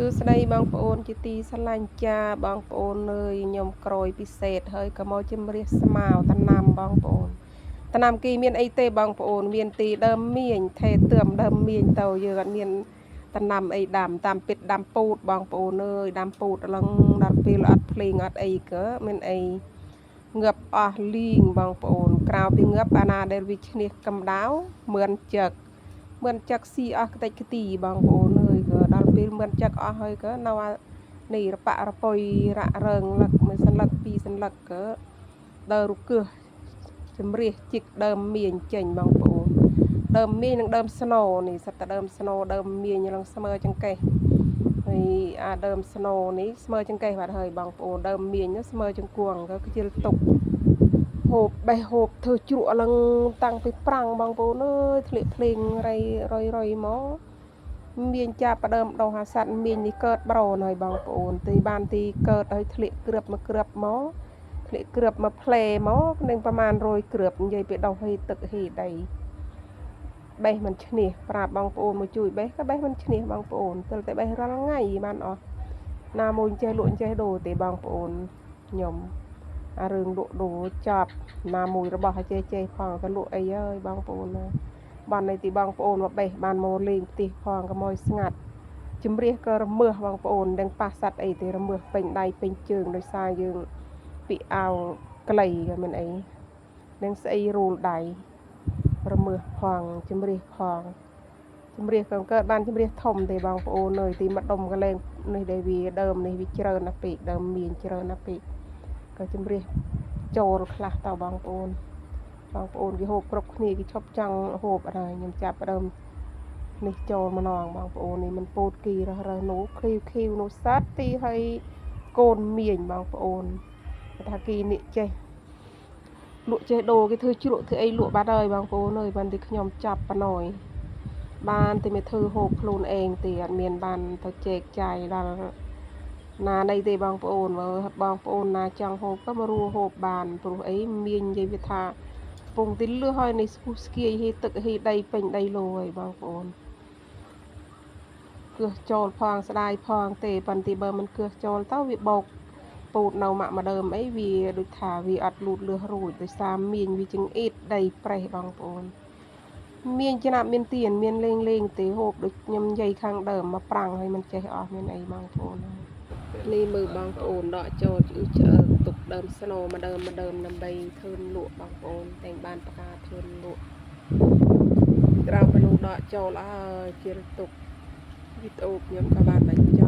សួស្តីបងប្អូនជាទីស្រឡាញ់ចាបងប្អូនអើយខ្ញុំក្រោយពិសេសហើយក៏មកជំរាបស្មាវតំណាំបងប្អូនតំណាំគីមានអីទេបងប្អូនមានទីដើមមៀងថេទឿមដើមមៀងទៅយើងអត់មានតំណាំអីដាំតាមពិតដាំពូតបងប្អូនអើយដាំពូតឡឹងដល់ពេលអត់ភ្លេងអត់អីក៏មានអីងឹបអស់លីងបងប្អូនក្រៅពីងឹបអាណាដែលវាឈ្នះកំដៅមឿនចឹកស៊ីអស់ខ្ទេចខ្ទីបងប្អូនអើយក៏ដល់ពេលមឿនចឹកអស់ហើយក៏នៅនេះរប៉រពុយរ៉ាក់រើងលឹកមួយសន្លឹកពីរសន្លឹកក៏ដើររុគឹសជំរះជីកដើមមៀងចេញបងប្អូនដើមមៀងនិងដើមស្នូនេះសិតតែដើមស្នូដើមមៀងឡើងស្មើចង្កេះហើយអាដើមស្នូនេះស្មើចង្កេះបាត់ហើយបងប្អូនដើមមៀងនោះស្មើចង្កួងក៏ខ្ជិលទុកហូបបេះហូបធ្វើជ្រក់ឡើងតាំងពីប្រាំងបងប្អូនអើយធ្លាក់ភ្លេងរយមកមានចាប់ផ្ដើមដោះអាសัตว์មាននេះកើតប្រណហើយបងប្អូនទីបានទីកើតហើយធ្លាក់គ្រាប់មកគ្រាប់មកធ្លាក់គ្រាប់មកផ្លែមកនឹងប្រមាណ100គ្រាប់និយាយពីដោះហេទឹកហេដីបេះមិនឈ្នះប្រាប់បងប្អូនមកជួយបេះក៏បេះមិនឈ្នះបងប្អូនទើបតែបេះរាល់ថ្ងៃបានអស់ណាមួយចេះលក់ចេះដូរទេបងប្អូនខ្ញុំអារឿងលក់ដូរចាប់ណាមួយរបស់ចេះផងទៅលក់អីហើយបងប្អូនបានន័យទីបងប្អូនមកបេះបានមកលេងផ្ទះផងក៏មកស្ងាត់ជំរះក៏រមើសបងប្អូនដឹងប៉ះសัตว์អីទេរមើសពេញដៃពេញជើងដោយសារយើងពីអាវក្លីក៏មានអីនឹងស្អីរូលដៃរមើសផងជំរះផងជំរះក៏កើតបានជំរះធំទេបងប្អូនអើយទីមកដុំកលែងនេះដែលវាដើមនេះវាច្រើនណាស់ពេកដើមមានច្រើនណាស់ពេកក៏ជំរះចូលខ្លះតើបងប្អូនគេហូបគ្រប់គ្នាគេឈប់ចង់ហូបអត់ហើយខ្ញុំចាប់ដើមនេះចូលម្ដងបងប្អូននេះមិនពោតគីរើសនោះឃីវនោះសាត់ទីហើយកូនមៀងបងប្អូនថាគីនេះចេះលក់ចេះដូរគេធ្វើជ្រក់ធ្វើអីលក់បាត់ហើយបងប្អូនអើយបានទីខ្ញុំចាប់ប៉ណយបានតែមិនធ្វើហូបខ្លួនឯងទេអត់មានបានទៅចែកចាយដល់ណានៃទេបងប្អូនមើលបងប្អូនណាចង់ហូបក៏មករੂហូបបានព្រោះអីមាននិយាយវាថាពងទីលឺហើយនេះស្គូស្គៀយហេទឹកហេដីពេញដីលោហើយបងប្អូនគើសចូលផងស្ដាយផងទេប៉ុន្តែបើមិនគើសចូលទៅវាបោកពូតនៅម៉ាក់មកដើមអីវាដូចថាវាអត់លូតលឺរួចដោយសារមៀងវាចង្អៀតដីប្រេះបងប្អូនមៀងចំណាប់មានទៀនមានលេងទេហូបដូចខ្ញុំនិយាយខាងដើមមកប្រាំងហើយមិនចេះអស់មានអីបងប្អូននេះមើលបងប្អូនដកចូលឆ្អើទុកដើមស្នូមកដើមដើម្បីធ្វើលក់បងប្អូនតែងបានប្រកាសធ្វើលក់ក្រៅពីនោះដកចូលអើជិលទុកវីដេអូខ្ញុំក៏បានបញ្ចប់